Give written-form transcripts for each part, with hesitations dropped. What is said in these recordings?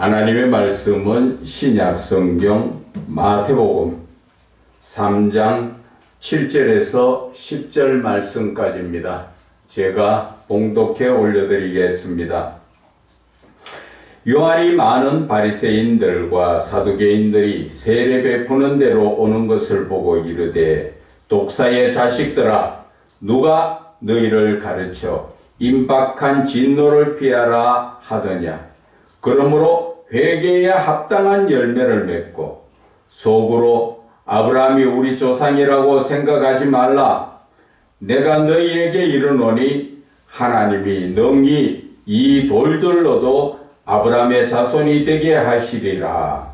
하나님의 말씀은 신약 성경 마태복음 3장 7절에서 10절 말씀까지입니다. 제가 봉독해 올려드리겠습니다. 요한이 많은 바리새인들과 사두개인들이 세례 베푸는 데로 오는 것을 보고 이르되, 독사의 자식들아, 누가 너희를 가르쳐 임박한 진노를 피하라 하더냐. 그러므로 회개에 합당한 열매를 맺고 속으로 아브라함이 우리 조상이라고 생각하지 말라. 내가 너희에게 이르노니 하나님이 능히 이 돌들로도 아브라함의 자손이 되게 하시리라.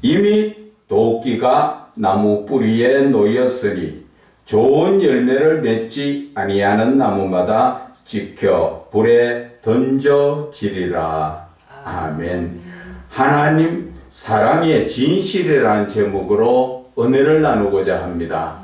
이미 도끼가 나무 뿌리에 놓였으니 좋은 열매를 맺지 아니하는 나무마다 찍혀 불에 던져지리라. 아멘. 하나님 사랑의 진실이라는 제목으로 은혜를 나누고자 합니다.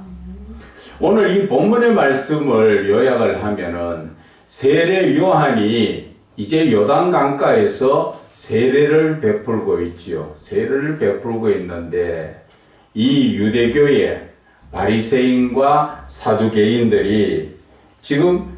오늘 이 본문의 말씀을 요약을 하면은, 세례 요한이 이제 요단 강가에서 세례를 베풀고 있지요. 세례를 베풀고 있는데, 이 유대교의 바리새인과 사두개인들이 지금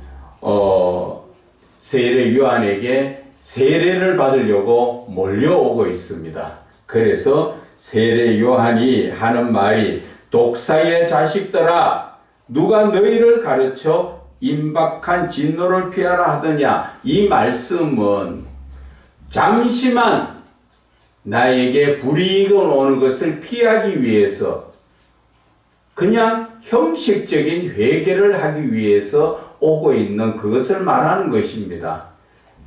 세례 요한에게 세례를 받으려고 몰려오고 있습니다. 그래서 세례 요한이 하는 말이, 독사의 자식들아, 누가 너희를 가르쳐 임박한 진노를 피하라 하더냐. 이 말씀은 잠시만 나에게 불이익을 오는 것을 피하기 위해서, 그냥 형식적인 회개를 하기 위해서 오고 있는 그것을 말하는 것입니다.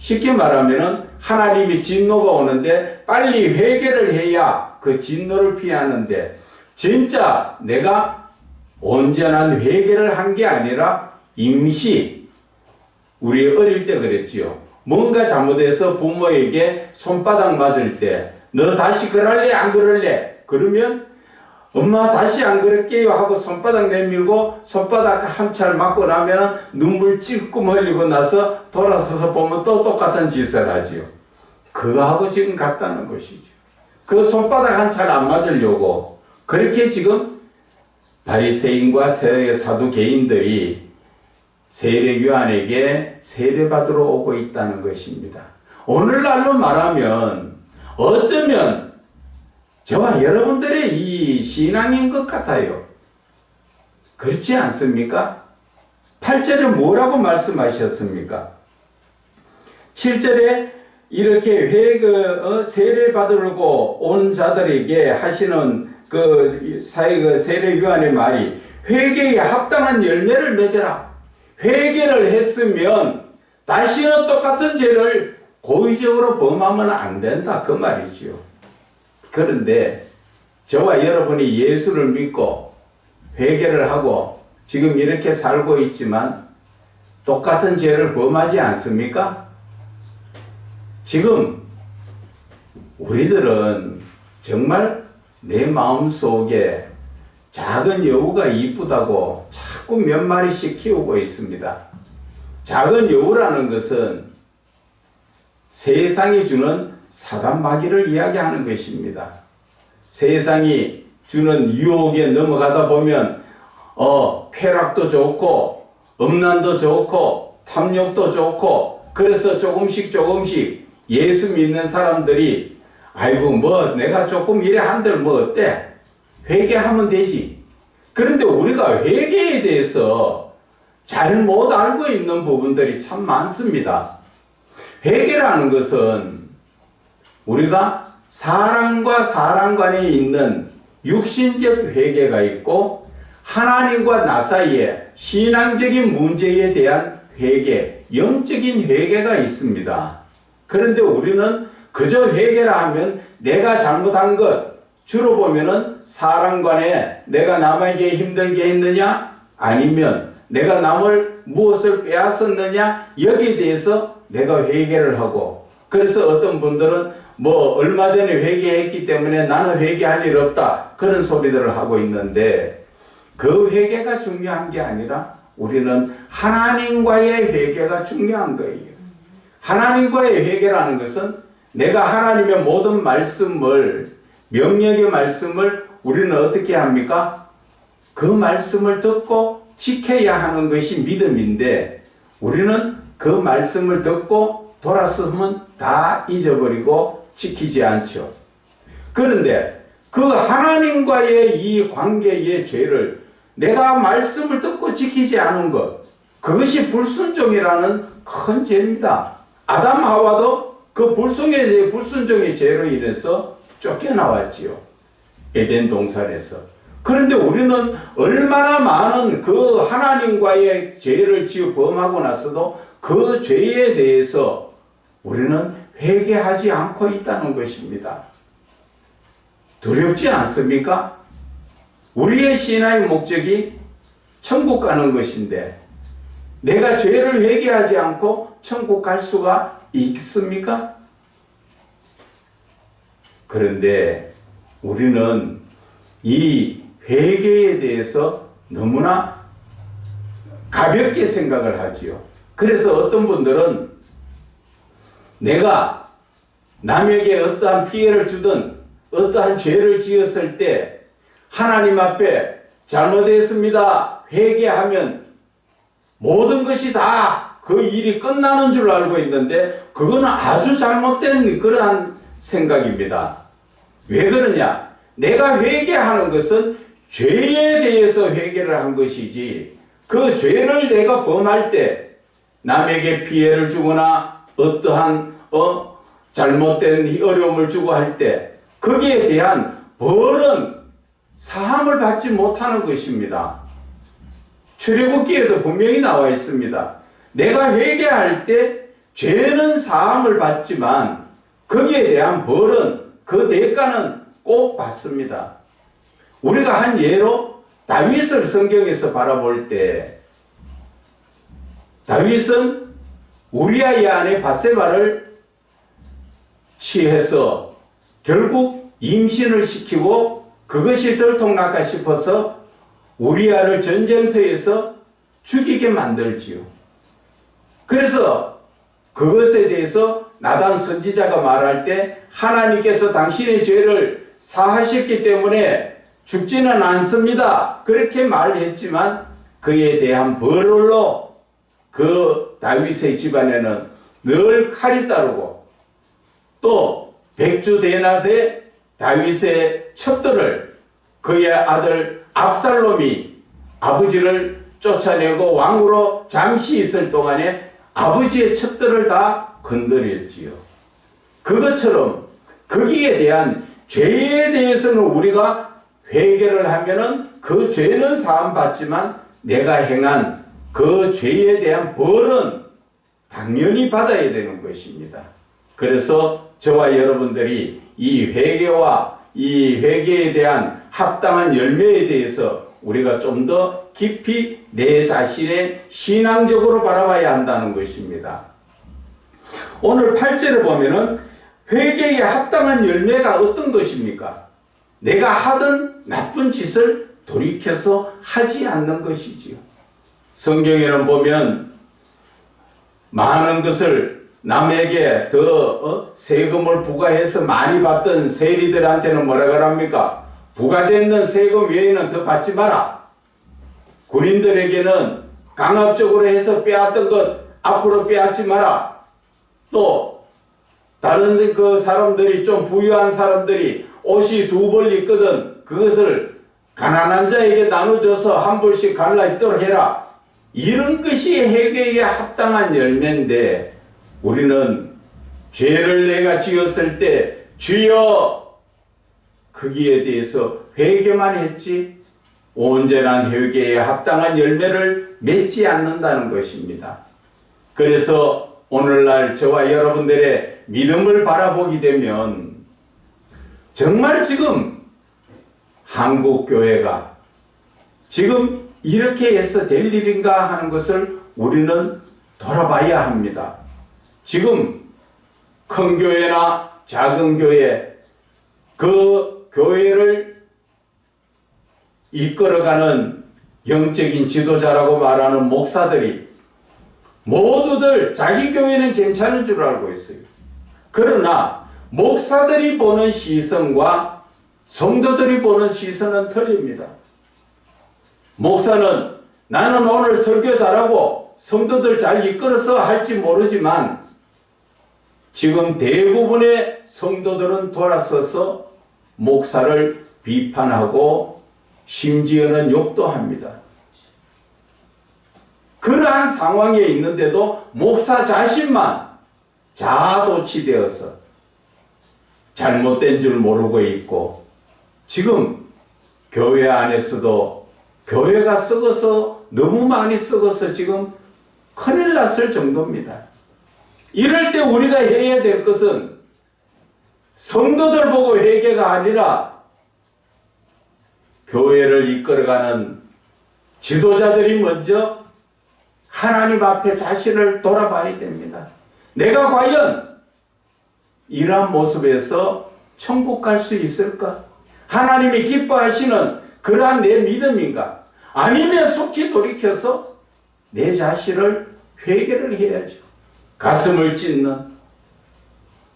쉽게 말하면 하나님이 진노가 오는데 빨리 회개를 해야 그 진노를 피하는데, 진짜 내가 온전한 회개를 한 게 아니라 임시, 우리 어릴 때 그랬지요. 뭔가 잘못해서 부모에게 손바닥 맞을 때 너 다시 그럴래 안 그럴래? 그러면 엄마 다시 안 그럴게요 하고 손바닥 내밀고 손바닥 한 차를 맞고 나면 눈물 찔끔 흘리고 나서 돌아서서 보면 또 똑같은 짓을 하지요. 그거하고 지금 같다는 것이죠. 그 손바닥 한 차를 안 맞으려고 그렇게 지금 바리새인과 사두개인들이 세례 요한에게 세례받으러 오고 있다는 것입니다. 오늘날로 말하면 어쩌면 저와 여러분들의 이 신앙인 것 같아요. 그렇지 않습니까? 8절에 뭐라고 말씀하셨습니까? 7절에 이렇게 세례 받으려고 온 자들에게 하시는 세례 요한의 말이, 회개에 합당한 열매를 맺어라. 회개를 했으면 다시는 똑같은 죄를 고의적으로 범하면 안 된다, 그 말이지요. 그런데 저와 여러분이 예수를 믿고 회개를 하고 지금 이렇게 살고 있지만 똑같은 죄를 범하지 않습니까? 지금 우리들은 정말 내 마음속에 작은 여우가 이쁘다고 자꾸 몇 마리씩 키우고 있습니다. 작은 여우라는 것은 세상이 주는 사단마귀를 이야기하는 것입니다. 세상이 주는 유혹에 넘어가다 보면 쾌락도 좋고 음란도 좋고 탐욕도 좋고, 그래서 조금씩 예수 믿는 사람들이 아이고 뭐 내가 조금 이래 한들 뭐 어때? 회개하면 되지. 그런데 우리가 회개에 대해서 잘못 알고 있는 부분들이 참 많습니다. 회개라는 것은 우리가 사람과 사람 간에 있는 육신적 회개가 있고, 하나님과 나 사이에 신앙적인 문제에 대한 회개, 영적인 회개가 있습니다. 그런데 우리는 그저 회개라 하면 내가 잘못한 것, 주로 보면은 사람 간에 내가 남에게 힘들게 했느냐, 아니면 내가 남을 무엇을 빼앗았느냐, 여기에 대해서 내가 회개를 하고, 그래서 어떤 분들은 뭐 얼마 전에 회개했기 때문에 나는 회개할 일 없다, 그런 소리들을 하고 있는데, 그 회개가 중요한 게 아니라 우리는 하나님과의 회개가 중요한 거예요. 하나님과의 회개라는 것은 내가 하나님의 모든 말씀을, 명령의 말씀을 우리는 어떻게 합니까? 그 말씀을 듣고 지켜야 하는 것이 믿음인데, 우리는 그 말씀을 듣고 돌아서면 다 잊어버리고 지키지 않죠. 그런데 그 하나님과의 이 관계의 죄를 내가 말씀을 듣고 지키지 않은 것, 그것이 불순종이라는 큰 죄입니다. 아담 하와도 그 불순종의 죄로 인해서 쫓겨나왔지요. 에덴 동산에서. 그런데 우리는 얼마나 많은 그 하나님과의 죄를 지어 범하고 나서도 그 죄에 대해서 우리는 회개하지 않고 있다는 것입니다. 두렵지 않습니까? 우리의 신앙의 목적이 천국 가는 것인데 내가 죄를 회개하지 않고 천국 갈 수가 있습니까? 그런데 우리는 이 회개에 대해서 너무나 가볍게 생각을 하지요. 그래서 어떤 분들은 내가 남에게 어떠한 피해를 주든 어떠한 죄를 지었을 때 하나님 앞에 잘못했습니다 회개하면 모든 것이 다 그 일이 끝나는 줄 알고 있는데 그거는 아주 잘못된 그러한 생각입니다. 왜 그러냐? 내가 회개하는 것은 죄에 대해서 회개를 한 것이지, 그 죄를 내가 범할 때 남에게 피해를 주거나 어떠한 잘못된 어려움을 주고 할 때 거기에 대한 벌은 사함을 받지 못하는 것입니다. 출애굽기에도 분명히 나와 있습니다. 내가 회개할 때 죄는 사함을 받지만 거기에 대한 벌은, 그 대가는 꼭 받습니다. 우리가 한 예로 다윗을 성경에서 바라볼 때, 다윗은 우리아의 아내 밧세바를 취해서 결국 임신을 시키고 그것이 들통날까 싶어서 우리아를 전쟁터에서 죽이게 만들지요. 그래서 그것에 대해서 나단 선지자가 말할 때 하나님께서 당신의 죄를 사하셨기 때문에 죽지는 않습니다, 그렇게 말했지만 그에 대한 벌로 그 다윗의 집안에는 늘 칼이 따르고, 또 백주 대낮에 다윗의 첩들을, 그의 아들 압살롬이 아버지를 쫓아내고 왕으로 잠시 있을 동안에 아버지의 첩들을 다 건드렸지요. 그것처럼 거기에 대한 죄에 대해서는 우리가 회개를 하면은 그 죄는 사함받지만 내가 행한 그 죄에 대한 벌은 당연히 받아야 되는 것입니다. 그래서 저와 여러분들이 이 회개와 이 회개에 대한 합당한 열매에 대해서 우리가 좀 더 깊이 내 자신의 신앙적으로 바라봐야 한다는 것입니다. 오늘 8절에 보면은 회개에 합당한 열매가 어떤 것입니까? 내가 하던 나쁜 짓을 돌이켜서 하지 않는 것이지요. 성경에는 보면 많은 것을 남에게 더 세금을 부과해서 많이 받던 세리들한테는 뭐라 그럽니까? 부과되는 세금 외에는 더 받지 마라. 군인들에게는 강압적으로 해서 빼앗던 것 앞으로 빼앗지 마라. 또 다른 그 사람들이, 좀 부유한 사람들이 옷이 두 벌 있거든 그것을 가난한 자에게 나눠줘서 한 벌씩 갈라 입도록 해라. 이런 것이 회개에 합당한 열매인데, 우리는 죄를 내가 지었을 때 주여 거기에 대해서 회개만 했지 온전한 회개에 합당한 열매를 맺지 않는다는 것입니다. 그래서 오늘날 저와 여러분들의 믿음을 바라보게 되면 정말 지금 한국 교회가 지금 이렇게 해서 될 일인가 하는 것을 우리는 돌아봐야 합니다. 지금 큰 교회나 작은 교회, 그 교회를 이끌어가는 영적인 지도자라고 말하는 목사들이 모두들 자기 교회는 괜찮은 줄 알고 있어요. 그러나 목사들이 보는 시선과 성도들이 보는 시선은 틀립니다. 목사는 나는 오늘 설교 잘하고 성도들 잘 이끌어서 할지 모르지만 지금 대부분의 성도들은 돌아서서 목사를 비판하고 심지어는 욕도 합니다. 그러한 상황에 있는데도 목사 자신만 자아도취되어서 잘못된 줄 모르고 있고 지금 교회 안에서도 교회가 썩어서 너무 많이 썩어서 지금 큰일 났을 정도입니다. 이럴 때 우리가 해야 될 것은 성도들 보고 회개가 아니라 교회를 이끌어가는 지도자들이 먼저 하나님 앞에 자신을 돌아봐야 됩니다. 내가 과연 이러한 모습에서 천국 갈 수 있을까? 하나님이 기뻐하시는 그러한 내 믿음인가? 아니면 속히 돌이켜서 내 자신을 회개를 해야죠. 가슴을 찢는,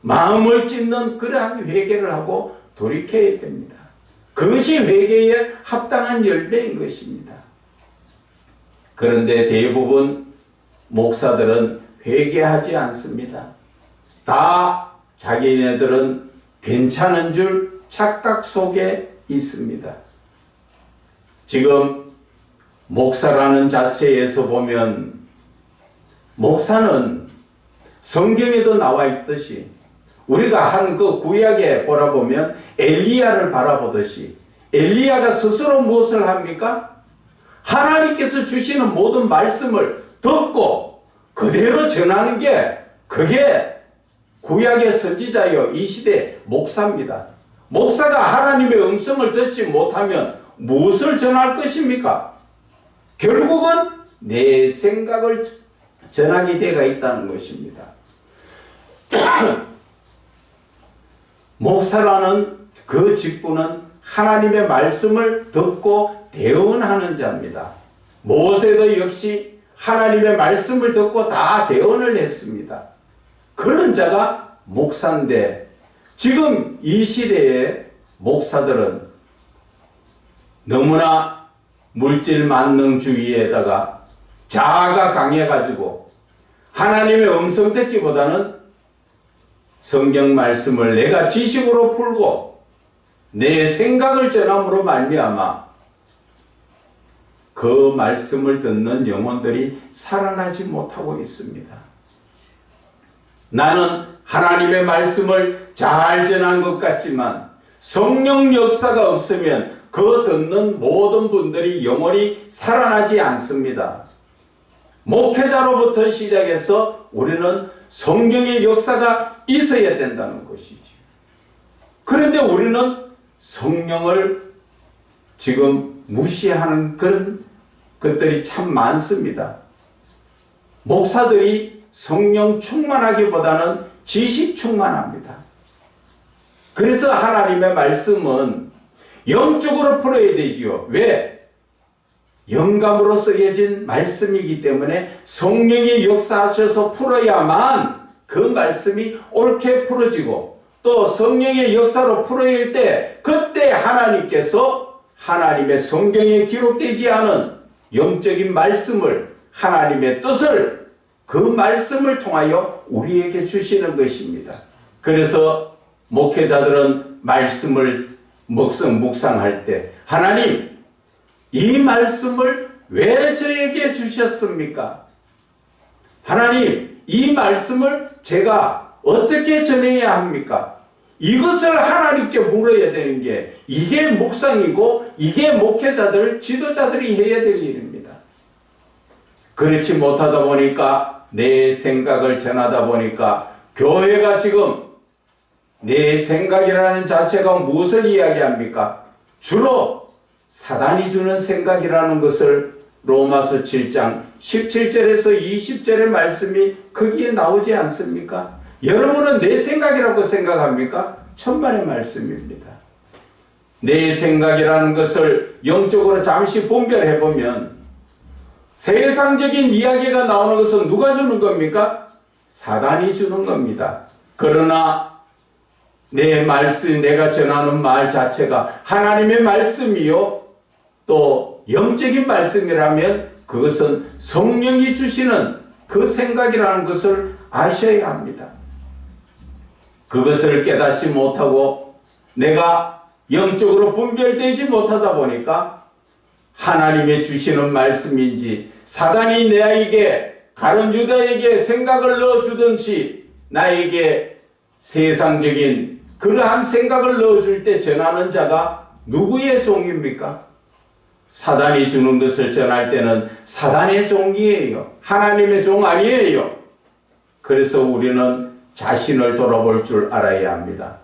마음을 찢는 그러한 회개를 하고 돌이켜야 됩니다. 그것이 회개에 합당한 열매인 것입니다. 그런데 대부분 목사들은 회개하지 않습니다. 다 자기네들은 괜찮은 줄 착각 속에 있습니다. 지금 목사라는 자체에서 보면 목사는 성경에도 나와 있듯이 우리가 한 그 구약에 보라보면 엘리야를 바라보듯이 엘리야가 스스로 무엇을 합니까? 하나님께서 주시는 모든 말씀을 듣고 그대로 전하는 게 그게 구약의 선지자요 이 시대 목사입니다. 목사가 하나님의 음성을 듣지 못하면 무엇을 전할 것입니까? 결국은 내 생각을 전하게 되어 있다는 것입니다. 목사라는 그 직분은 하나님의 말씀을 듣고 대언하는 자입니다. 모세도 역시 하나님의 말씀을 듣고 다 대언을 했습니다. 그런 자가 목사인데 지금 이 시대의 목사들은 너무나 물질 만능주의에다가 자아가 강해가지고 하나님의 음성 듣기보다는 성경 말씀을 내가 지식으로 풀고 내 생각을 전함으로 말미암아 그 말씀을 듣는 영혼들이 살아나지 못하고 있습니다. 나는 하나님의 말씀을 잘 전한 것 같지만 성령 역사가 없으면 그 듣는 모든 분들이 영원히 살아나지 않습니다. 목회자로부터 시작해서 우리는 성경의 역사가 있어야 된다는 것이지. 그런데 우리는 성령을 지금 무시하는 그런 것들이 참 많습니다. 목사들이 성령 충만하기보다는 지식 충만합니다. 그래서 하나님의 말씀은 영적으로 풀어야 되지요. 왜? 영감으로 쓰여진 말씀이기 때문에 성령이 역사하셔서 풀어야만 그 말씀이 옳게 풀어지고 또 성령의 역사로 풀어질 때 그때 하나님께서 하나님의 성경에 기록되지 않은 영적인 말씀을 하나님의 뜻을 그 말씀을 통하여 우리에게 주시는 것입니다. 그래서 목회자들은 말씀을 묵상할 때 하나님 이 말씀을 왜 저에게 주셨습니까? 하나님 이 말씀을 제가 어떻게 전해야 합니까? 이것을 하나님께 물어야 되는 게 이게 묵상이고 이게 목회자들 지도자들이 해야 될 일입니다. 그렇지 못하다 보니까 내 생각을 전하다 보니까 교회가 지금 내 생각이라는 자체가 무엇을 이야기합니까? 주로 사단이 주는 생각이라는 것을 로마서 7장 17절에서 20절의 말씀이 거기에 나오지 않습니까? 여러분은 내 생각이라고 생각합니까? 천만의 말씀입니다. 내 생각이라는 것을 영적으로 잠시 분별해보면 세상적인 이야기가 나오는 것은 누가 주는 겁니까? 사단이 주는 겁니다. 그러나 내 말씀, 내가 전하는 말 자체가 하나님의 말씀이요, 또 영적인 말씀이라면 그것은 성령이 주시는 그 생각이라는 것을 아셔야 합니다. 그것을 깨닫지 못하고 내가 영적으로 분별되지 못하다 보니까 하나님의 주시는 말씀인지 사단이 나에게, 가룟 유다에게 생각을 넣어주듯이 나에게 세상적인 그러한 생각을 넣어줄 때 전하는 자가 누구의 종입니까? 사단이 주는 것을 전할 때는 사단의 종이에요. 하나님의 종 아니에요. 그래서 우리는 자신을 돌아볼 줄 알아야 합니다.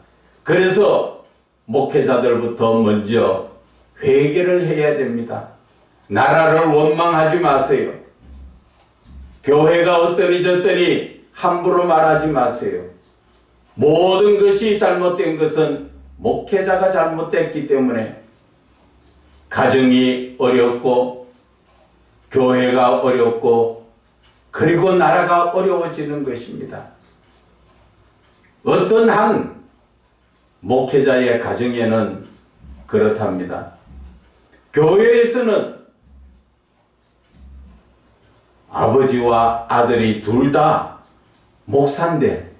그래서 목회자들부터 먼저 회개를 해야 됩니다. 나라를 원망하지 마세요. 교회가 어떠니 저떠니 함부로 말하지 마세요. 모든 것이 잘못된 것은 목회자가 잘못됐기 때문에 가정이 어렵고 교회가 어렵고 그리고 나라가 어려워지는 것입니다. 어떤 한 목회자의 가정에는 그렇답니다. 교회에서는 아버지와 아들이 둘 다 목사인데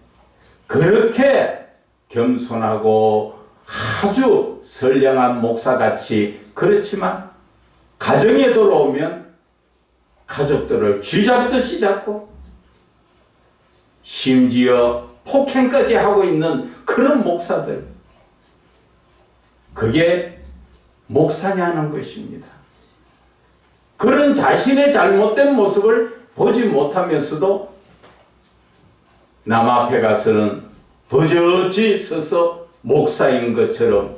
그렇게 겸손하고 아주 선량한 목사같이 그렇지만 가정에 돌아오면 가족들을 쥐잡듯이 잡고 심지어 폭행까지 하고 있는 그런 목사들, 그게 목사냐는 것입니다. 그런 자신의 잘못된 모습을 보지 못하면서도 남 앞에 가서는 버젓이 서서 목사인 것처럼,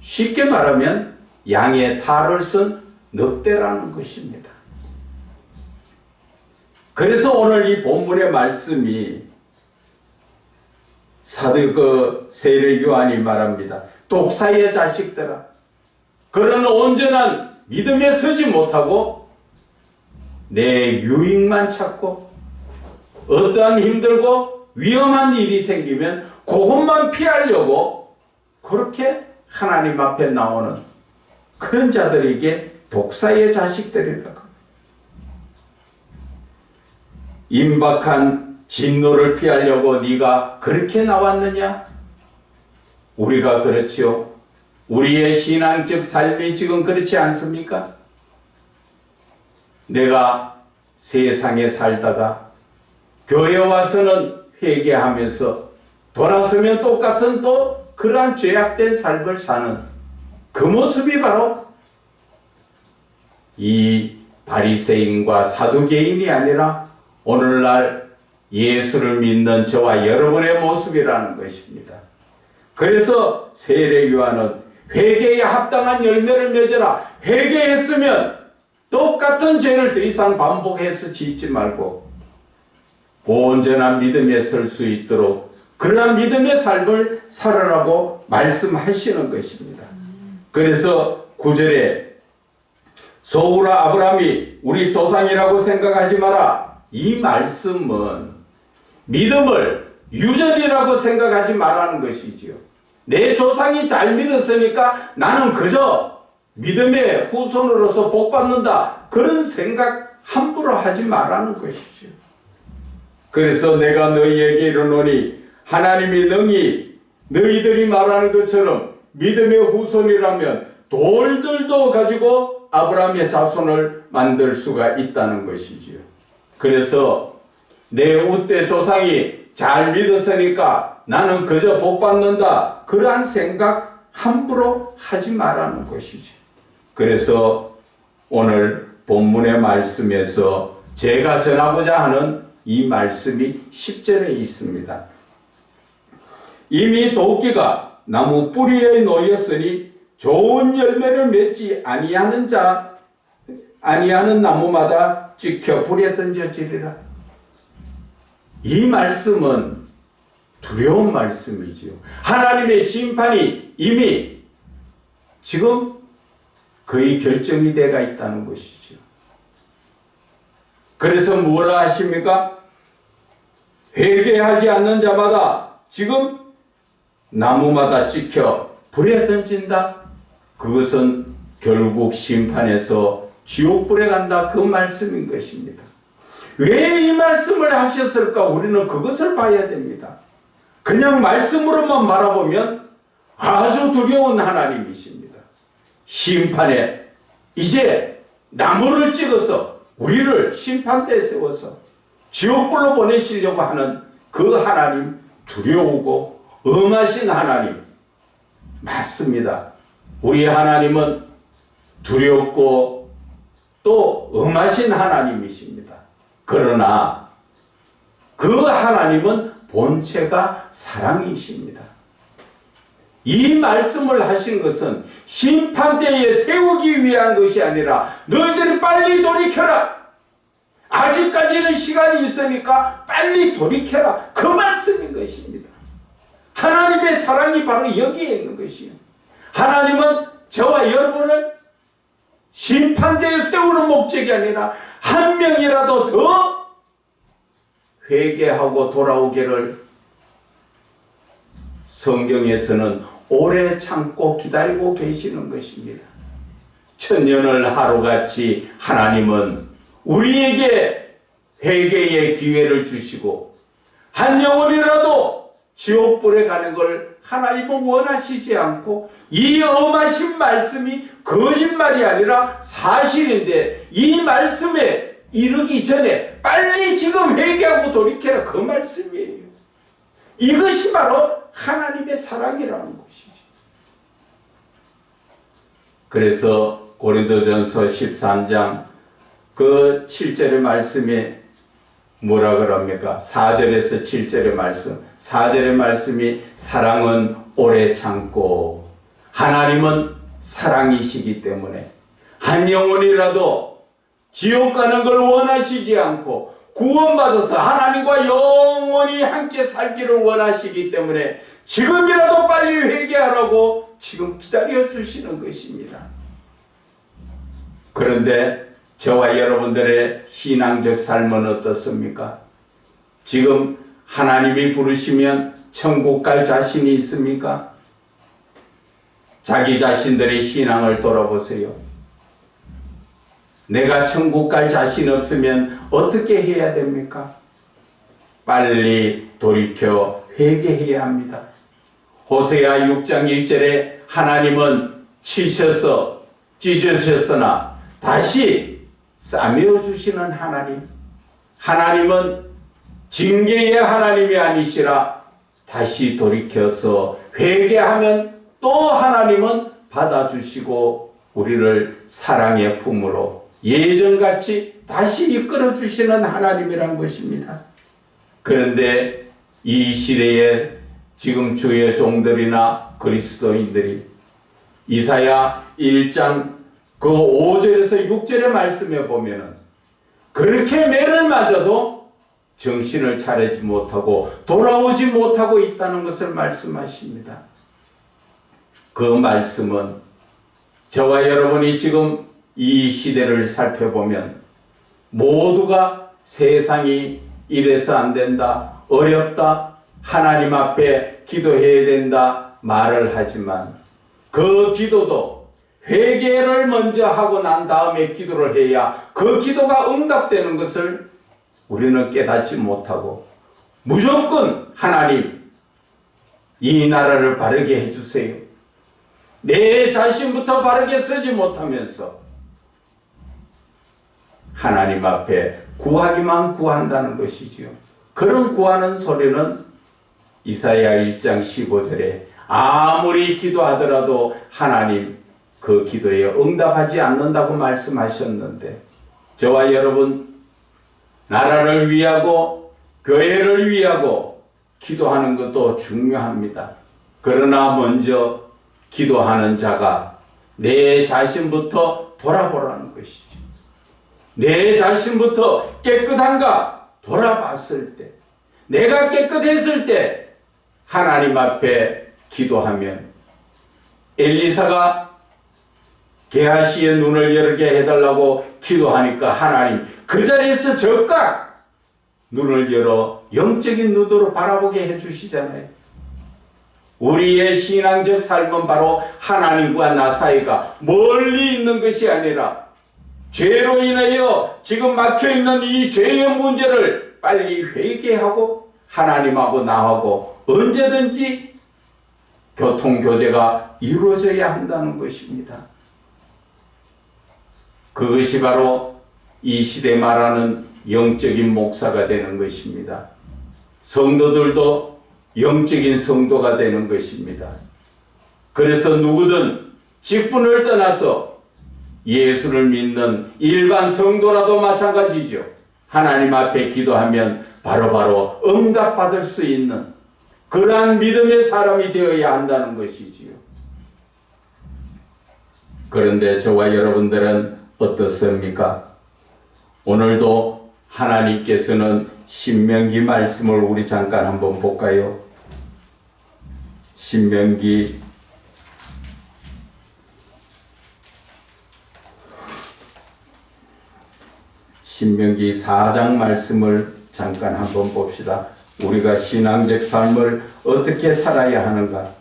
쉽게 말하면 양의 탈을 쓴 늑대라는 것입니다. 그래서 오늘 이 본문의 말씀이 사도 세례 요한이 말합니다. 독사의 자식들아, 그런 온전한 믿음에 서지 못하고 내 유익만 찾고 어떠한 힘들고 위험한 일이 생기면 그것만 피하려고 그렇게 하나님 앞에 나오는 그런 자들에게 독사의 자식들이라고. 임박한 진노를 피하려고 네가 그렇게 나왔느냐? 우리가 그렇지요. 우리의 신앙적 삶이 지금 그렇지 않습니까? 내가 세상에 살다가 교회 와서는 회개하면서 돌아서면 똑같은 또 그러한 죄악된 삶을 사는 그 모습이 바로 이 바리새인과 사두개인이 아니라 오늘날 예수를 믿는 저와 여러분의 모습이라는 것입니다. 그래서 세례 요한은 회개에 합당한 열매를 맺어라. 회개했으면 똑같은 죄를 더 이상 반복해서 짓지 말고 온전한 믿음에 설 수 있도록 그러한 믿음의 삶을 살아라고 말씀하시는 것입니다. 그래서 9절에 소우라 아브라함이 우리 조상이라고 생각하지 마라. 이 말씀은 믿음을 유전이라고 생각하지 말라는 것이지요. 내 조상이 잘 믿었으니까 나는 그저 믿음의 후손으로서 복받는다. 그런 생각 함부로 하지 말라는 것이죠. 그래서 내가 너희에게 이르노니 하나님이 능히 너희들이 말하는 것처럼 믿음의 후손이라면 돌들도 가지고 아브라함의 자손을 만들 수가 있다는 것이지요. 그래서 내 우대 조상이 잘 믿었으니까 나는 그저 복받는다. 그러한 생각 함부로 하지 말라는 것이지. 그래서 오늘 본문의 말씀에서 제가 전하고자 하는 이 말씀이 10절에 있습니다. 이미 도끼가 나무 뿌리에 놓였으니 좋은 열매를 맺지 아니하는 나무마다 찍혀 불에 던져지리라. 이 말씀은 두려운 말씀이지요. 하나님의 심판이 이미 지금 거의 결정이 되어 있다는 것이죠. 그래서 뭐라 하십니까? 회개하지 않는 자마다 지금 나무마다 찍혀 불에 던진다. 그것은 결국 심판에서 지옥불에 간다. 그 말씀인 것입니다. 왜 이 말씀을 하셨을까? 우리는 그것을 봐야 됩니다. 그냥 말씀으로만 바라보면 아주 두려운 하나님이십니다. 심판에 이제 나무를 찍어서 우리를 심판대에 세워서 지옥불로 보내시려고 하는 그 하나님, 두려우고 엄하신 하나님 맞습니다. 우리 하나님은 두렵고 또 엄하신 하나님이십니다. 그러나 그 하나님은 본체가 사랑이십니다. 이 말씀을 하신 것은 심판대에 세우기 위한 것이 아니라 너희들이 빨리 돌이켜라. 아직까지는 시간이 있으니까 빨리 돌이켜라. 그 말씀인 것입니다. 하나님의 사랑이 바로 여기에 있는 것이에요. 하나님은 저와 여러분을 심판대에 세우는 목적이 아니라 한 명이라도 더 회개하고 돌아오기를 성경에서는 오래 참고 기다리고 계시는 것입니다. 천년을 하루같이 하나님은 우리에게 회개의 기회를 주시고 한 영혼이라도 지옥불에 가는 걸 하나님은 원하시지 않고 이 엄하신 말씀이 거짓말이 아니라 사실인데 이 말씀에 이르기 전에 빨리 지금 회개하고 돌이켜라. 그 말씀이에요. 이것이 바로 하나님의 사랑이라는 것이죠. 그래서 고린도전서 13장 그 7절의 말씀에 뭐라 그럽니까? 4절에서 7절의 말씀. 4절의 말씀이 사랑은 오래 참고 하나님은 사랑이시기 때문에 한 영혼이라도 지옥 가는 걸 원하시지 않고 구원받아서 하나님과 영원히 함께 살기를 원하시기 때문에 지금이라도 빨리 회개하라고 지금 기다려 주시는 것입니다. 그런데 저와 여러분들의 신앙적 삶은 어떻습니까? 지금 하나님이 부르시면 천국 갈 자신이 있습니까? 자기 자신들의 신앙을 돌아보세요. 내가 천국 갈 자신 없으면 어떻게 해야 됩니까? 빨리 돌이켜 회개해야 합니다. 호세아 6장 1절에 하나님은 치셔서 찢으셨으나 다시 싸매어 주시는 하나님. 하나님은 징계의 하나님이 아니시라 다시 돌이켜서 회개하면 또 하나님은 받아주시고 우리를 사랑의 품으로 예전같이 다시 이끌어 주시는 하나님이란 것입니다. 그런데 이 시대에 지금 주의 종들이나 그리스도인들이 이사야 1장 그 5절에서 6절의 말씀에 보면은 그렇게 매를 맞아도 정신을 차리지 못하고 돌아오지 못하고 있다는 것을 말씀하십니다. 그 말씀은 저와 여러분이 지금 이 시대를 살펴보면 모두가 세상이 이래서 안 된다, 어렵다, 하나님 앞에 기도해야 된다 말을 하지만 그 기도도 회개를 먼저 하고 난 다음에 기도를 해야 그 기도가 응답되는 것을 우리는 깨닫지 못하고 무조건 하나님 이 나라를 바르게 해주세요. 내 자신부터 바르게 쓰지 못하면서 하나님 앞에 구하기만 구한다는 것이지요. 그런 구하는 소리는 이사야 1장 15절에 아무리 기도하더라도 하나님 그 기도에 응답하지 않는다고 말씀하셨는데 저와 여러분 나라를 위하고 교회를 위하고 기도하는 것도 중요합니다. 그러나 먼저 기도하는 자가 내 자신부터 돌아보라는 것이죠. 내 자신부터 깨끗한가 돌아봤을 때 내가 깨끗했을 때 하나님 앞에 기도하면 엘리사가 게하시의 눈을 열게 해달라고 기도하니까 하나님 그 자리에서 즉각 눈을 열어 영적인 눈으로 바라보게 해주시잖아요. 우리의 신앙적 삶은 바로 하나님과 나 사이가 멀리 있는 것이 아니라 죄로 인하여 지금 막혀있는 이 죄의 문제를 빨리 회개하고 하나님하고 나하고 언제든지 교통교제가 이루어져야 한다는 것입니다. 그것이 바로 이 시대 말하는 영적인 목사가 되는 것입니다. 성도들도 영적인 성도가 되는 것입니다. 그래서 누구든 직분을 떠나서 예수를 믿는 일반 성도라도 마찬가지죠. 하나님 앞에 기도하면 바로바로 응답받을 수 있는 그러한 믿음의 사람이 되어야 한다는 것이지요. 그런데 저와 여러분들은 어떻습니까? 오늘도 하나님께서는 신명기 말씀을 우리 잠깐 한번 볼까요? 신명기 4장 말씀을 잠깐 한번 봅시다. 우리가 신앙적 삶을 어떻게 살아야 하는가?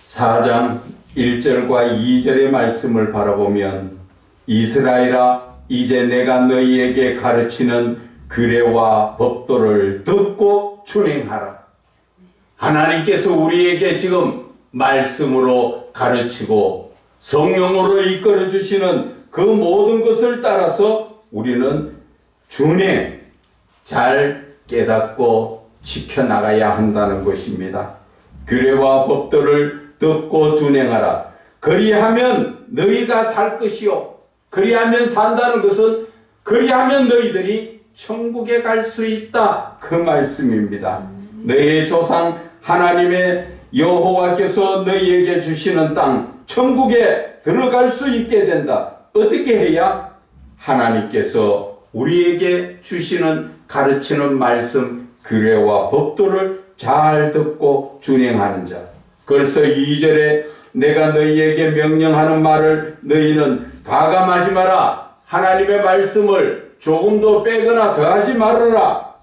4장 1절과 2절의 말씀을 바라보면 이스라엘아 이제 내가 너희에게 가르치는 규례와 법도를 듣고 준행하라. 하나님께서 우리에게 지금 말씀으로 가르치고 성령으로 이끌어 주시는 그 모든 것을 따라서 우리는 준행, 잘 깨닫고 지켜나가야 한다는 것입니다. 규례와 법도를 듣고 준행하라. 그리하면 너희가 살 것이요. 그리하면 산다는 것은 그리하면 너희들이 천국에 갈 수 있다. 그 말씀입니다. 너희의 조상 하나님의 여호와께서 너희에게 주시는 땅 천국에 들어갈 수 있게 된다. 어떻게 해야? 하나님께서 우리에게 주시는 가르치는 말씀 규례와 법도를 잘 듣고 준행하는 자. 그래서 2절에 내가 너희에게 명령하는 말을 너희는 가감하지 마라. 하나님의 말씀을 조금도 빼거나 더하지 말아라.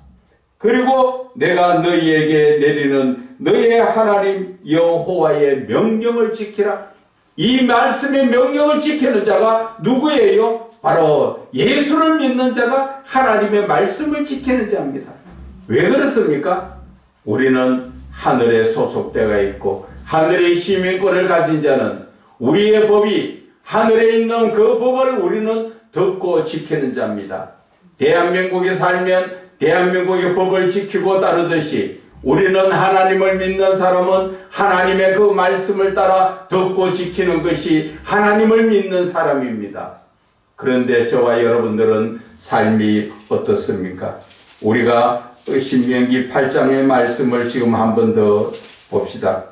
그리고 내가 너희에게 내리는 너희의 하나님 여호와의 명령을 지키라. 이 말씀의 명령을 지키는 자가 누구예요? 바로 예수를 믿는 자가 하나님의 말씀을 지키는 자입니다. 왜 그렇습니까? 우리는 하늘에 소속되어 있고 하늘의 시민권을 가진 자는 우리의 법이 하늘에 있는 그 법을 우리는 듣고 지키는 자입니다. 대한민국에 살면 대한민국의 법을 지키고 따르듯이 우리는 하나님을 믿는 사람은 하나님의 그 말씀을 따라 듣고 지키는 것이 하나님을 믿는 사람입니다. 그런데 저와 여러분들은 삶이 어떻습니까? 우리가 신명기 8장의 말씀을 지금 한 번 더 봅시다.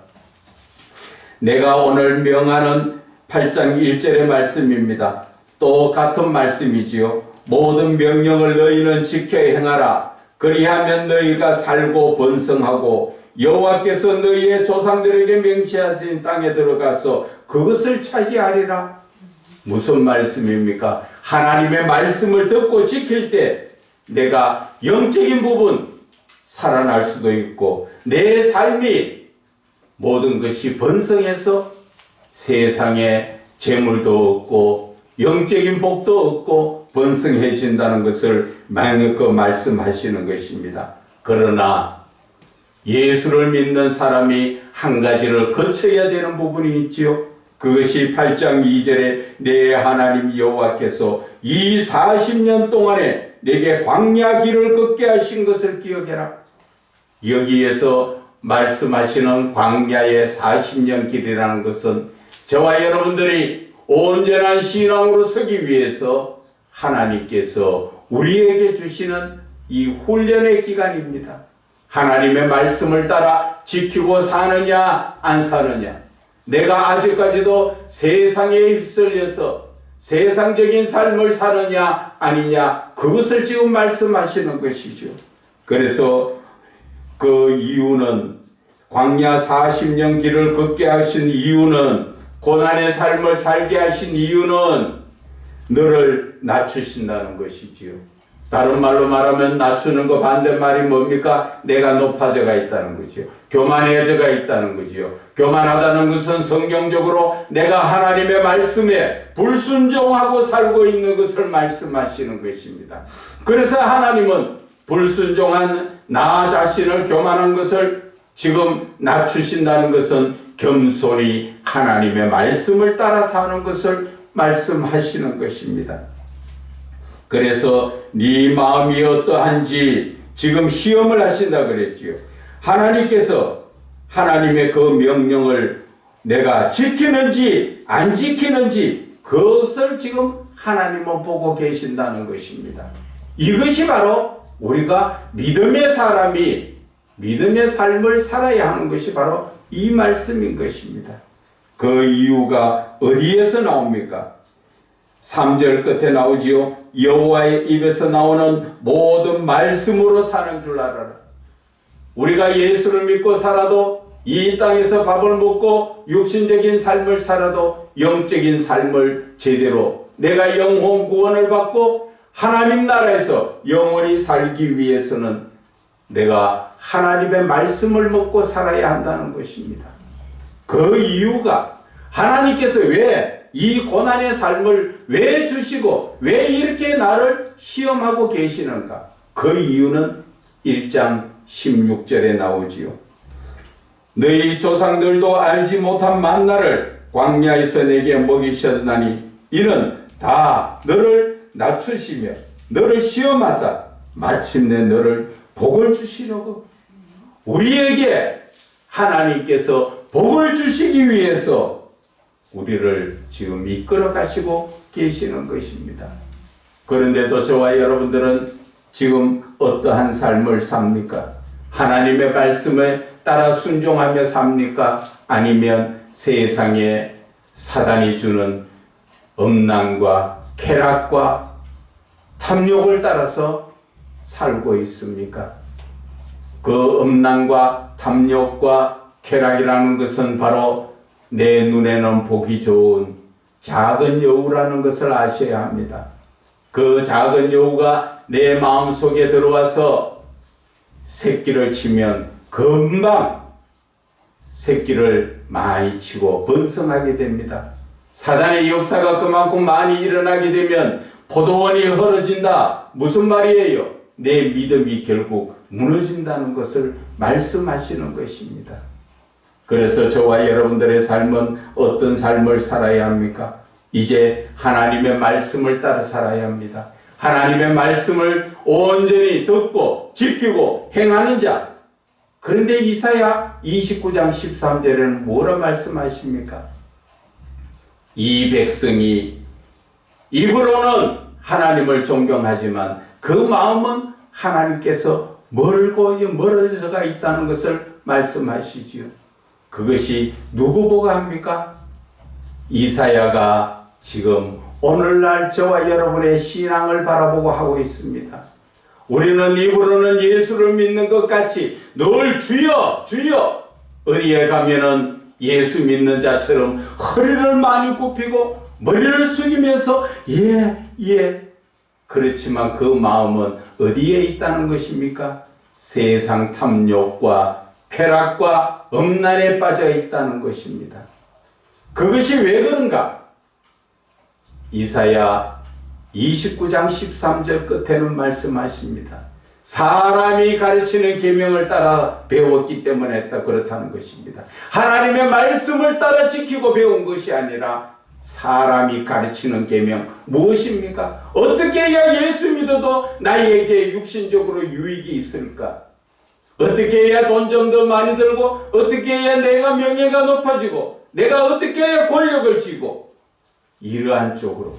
내가 오늘 명하는 8장 1절의 말씀입니다. 또 같은 말씀이지요. 모든 명령을 너희는 지켜 행하라. 그리하면 너희가 살고 번성하고 여호와께서 너희의 조상들에게 명시하신 땅에 들어가서 그것을 차지하리라. 무슨 말씀입니까? 하나님의 말씀을 듣고 지킬 때 내가 영적인 부분 살아날 수도 있고 내 삶이 모든 것이 번성해서 세상에 재물도 얻고 영적인 복도 얻고 번성해진다는 것을 마음껏 말씀하시는 것입니다. 그러나 예수를 믿는 사람이 한 가지를 거쳐야 되는 부분이 있지요. 그것이 8장 2절에 내 하나님 여호와께서 이 40년 동안에 내게 광야 길을 걷게 하신 것을 기억해라. 여기에서 말씀하시는 광야의 40년 길이라는 것은 저와 여러분들이 온전한 신앙으로 서기 위해서 하나님께서 우리에게 주시는 이 훈련의 기간입니다. 하나님의 말씀을 따라 지키고 사느냐 안 사느냐, 내가 아직까지도 세상에 휩쓸려서 세상적인 삶을 사느냐 아니냐, 그것을 지금 말씀하시는 것이죠. 그래서 그 이유는, 광야 40년 길을 걷게 하신 이유는, 고난의 삶을 살게 하신 이유는 너를 낮추신다는 것이지요. 다른 말로 말하면 낮추는 거 반대말이 뭡니까? 내가 높아져가 있다는 거지요. 교만해져가 있다는 거지요. 교만하다는 것은 성경적으로 내가 하나님의 말씀에 불순종하고 살고 있는 것을 말씀하시는 것입니다. 그래서 하나님은 불순종한 나 자신을, 교만한 것을 지금 낮추신다는 것은 겸손히 하나님의 말씀을 따라 사는 것을 말씀하시는 것입니다. 그래서 네 마음이 어떠한지 지금 시험을 하신다 그랬지요. 하나님께서 하나님의 그 명령을 내가 지키는지 안 지키는지 그것을 지금 하나님은 보고 계신다는 것입니다. 이것이 바로 우리가 믿음의 사람이 믿음의 삶을 살아야 하는 것이 바로 이 말씀인 것입니다. 그 이유가 어디에서 나옵니까? 3절 끝에 나오지요. 여호와의 입에서 나오는 모든 말씀으로 사는 줄 알아라. 우리가 예수를 믿고 살아도, 이 땅에서 밥을 먹고 육신적인 삶을 살아도 영적인 삶을 제대로 내가 영혼 구원을 받고 하나님 나라에서 영원히 살기 위해서는 내가 하나님의 말씀을 먹고 살아야 한다는 것입니다. 그 이유가 하나님께서 왜 이 고난의 삶을 왜 주시고 왜 이렇게 나를 시험하고 계시는가? 그 이유는 1장 16절에 나오지요. 너희 조상들도 알지 못한 만나를 광야에서 내게 먹이셨나니 이는 다 너를 낮추시며 너를 시험하사 마침내 너를 복을 주시려고. 우리에게 하나님께서 복을 주시기 위해서 우리를 지금 이끌어 가시고 계시는 것입니다. 그런데도 저와 여러분들은 지금 어떠한 삶을 삽니까? 하나님의 말씀에 따라 순종하며 삽니까? 아니면 세상에 사단이 주는 음란과 쾌락과 탐욕을 따라서 살고 있습니까? 그 음란과 탐욕과 쾌락이라는 것은 바로 내 눈에는 보기 좋은 작은 여우라는 것을 아셔야 합니다. 그 작은 여우가 내 마음속에 들어와서 새끼를 치면 금방 새끼를 많이 치고 번성하게 됩니다. 사단의 역사가 그만큼 많이 일어나게 되면 포도원이 헐어진다. 무슨 말이에요? 내 믿음이 결국 무너진다는 것을 말씀하시는 것입니다. 그래서 저와 여러분들의 삶은 어떤 삶을 살아야 합니까? 이제 하나님의 말씀을 따라 살아야 합니다. 하나님의 말씀을 온전히 듣고 지키고 행하는 자. 그런데 이사야 29장 13절에는 뭐라 말씀하십니까? 이 백성이 입으로는 하나님을 존경하지만 그 마음은 하나님께서 멀어져가 있다는 것을 말씀하시지요. 그것이 누구 보고 합니까? 이사야가 지금 오늘날 저와 여러분의 신앙을 바라보고 하고 있습니다. 우리는 입으로는 예수를 믿는 것 같이 늘 주여 주여 어디에 가면은 예수 믿는 자처럼 허리를 많이 굽히고 머리를 숙이면서 예 그렇지만 그 마음은 어디에 있다는 것입니까? 세상 탐욕과 쾌락과 음란에 빠져 있다는 것입니다. 그것이 왜 그런가? 이사야 29장 13절 끝에는 말씀하십니다. 사람이 가르치는 계명을 따라 배웠기 때문에 그렇다는 것입니다. 하나님의 말씀을 따라 지키고 배운 것이 아니라 사람이 가르치는 계명 무엇입니까? 어떻게 해야 예수 믿어도 나에게 육신적으로 유익이 있을까? 어떻게 해야 돈 좀 더 많이 들고 어떻게 해야 내가 명예가 높아지고 내가 어떻게 해야 권력을 쥐고 이러한 쪽으로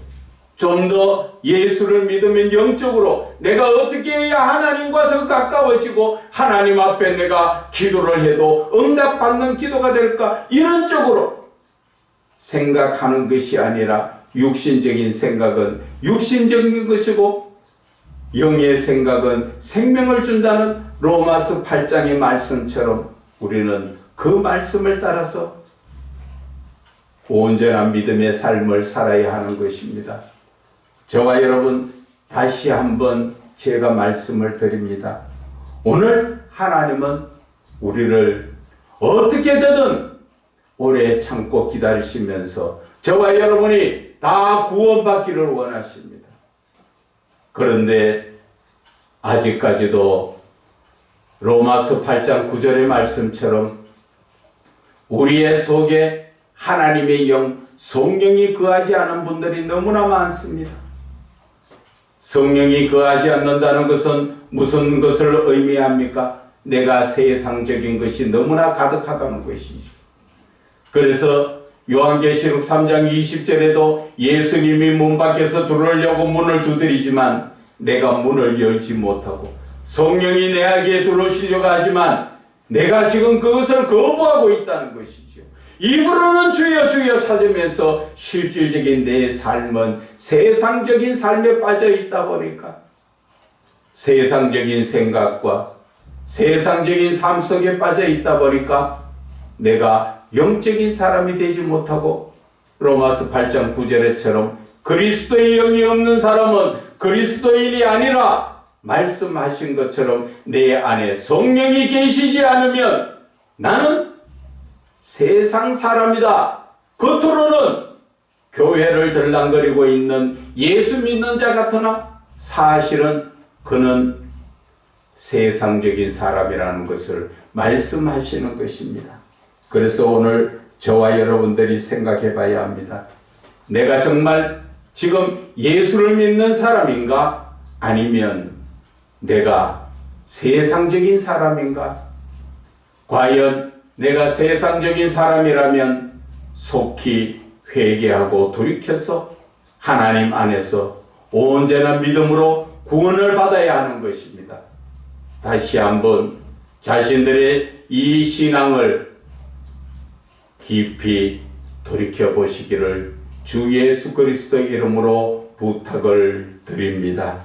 좀 더 예수를 믿으면 영적으로 내가 어떻게 해야 하나님과 더 가까워지고 하나님 앞에 내가 기도를 해도 응답받는 기도가 될까? 이런 쪽으로 생각하는 것이 아니라 육신적인 생각은 육신적인 것이고 영의 생각은 생명을 준다는 로마서 8장의 말씀처럼 우리는 그 말씀을 따라서 온전한 믿음의 삶을 살아야 하는 것입니다. 저와 여러분 다시 한번 제가 말씀을 드립니다. 오늘 하나님은 우리를 어떻게든 오래 참고 기다리시면서 저와 여러분이 다 구원받기를 원하십니다. 그런데 아직까지도 로마서 8장 9절의 말씀처럼 우리의 속에 하나님의 영, 성령이 거하지 않은 분들이 너무나 많습니다. 성령이 거하지 않는다는 것은 무슨 것을 의미합니까? 내가 세상적인 것이 너무나 가득하다는 것이죠. 그래서 요한계시록 3장 20절에도 예수님이 문 밖에서 들어오려고 문을 두드리지만 내가 문을 열지 못하고 성령이 내에게 들어오시려고 하지만 내가 지금 그것을 거부하고 있다는 것이죠. 입으로는 주여 주여 찾으면서 실질적인 내 삶은 세상적인 삶에 빠져 있다 보니까 세상적인 생각과 세상적인 삶 속에 빠져 있다 보니까 내가 영적인 사람이 되지 못하고 로마서 8장 9절에처럼 그리스도의 영이 없는 사람은 그리스도인이 아니라 말씀하신 것처럼 내 안에 성령이 계시지 않으면 나는 세상 사람이다. 겉으로는 교회를 들랑거리고 있는 예수 믿는 자 같으나 사실은 그는 세상적인 사람이라는 것을 말씀하시는 것입니다. 그래서 오늘 저와 여러분들이 생각해 봐야 합니다. 내가 정말 지금 예수를 믿는 사람인가? 아니면 내가 세상적인 사람인가? 과연 내가 세상적인 사람이라면 속히 회개하고 돌이켜서 하나님 안에서 온전한 믿음으로 구원을 받아야 하는 것입니다. 다시 한번 자신들의 이 신앙을 깊이 돌이켜 보시기를 주 예수 그리스도의 이름으로 부탁을 드립니다.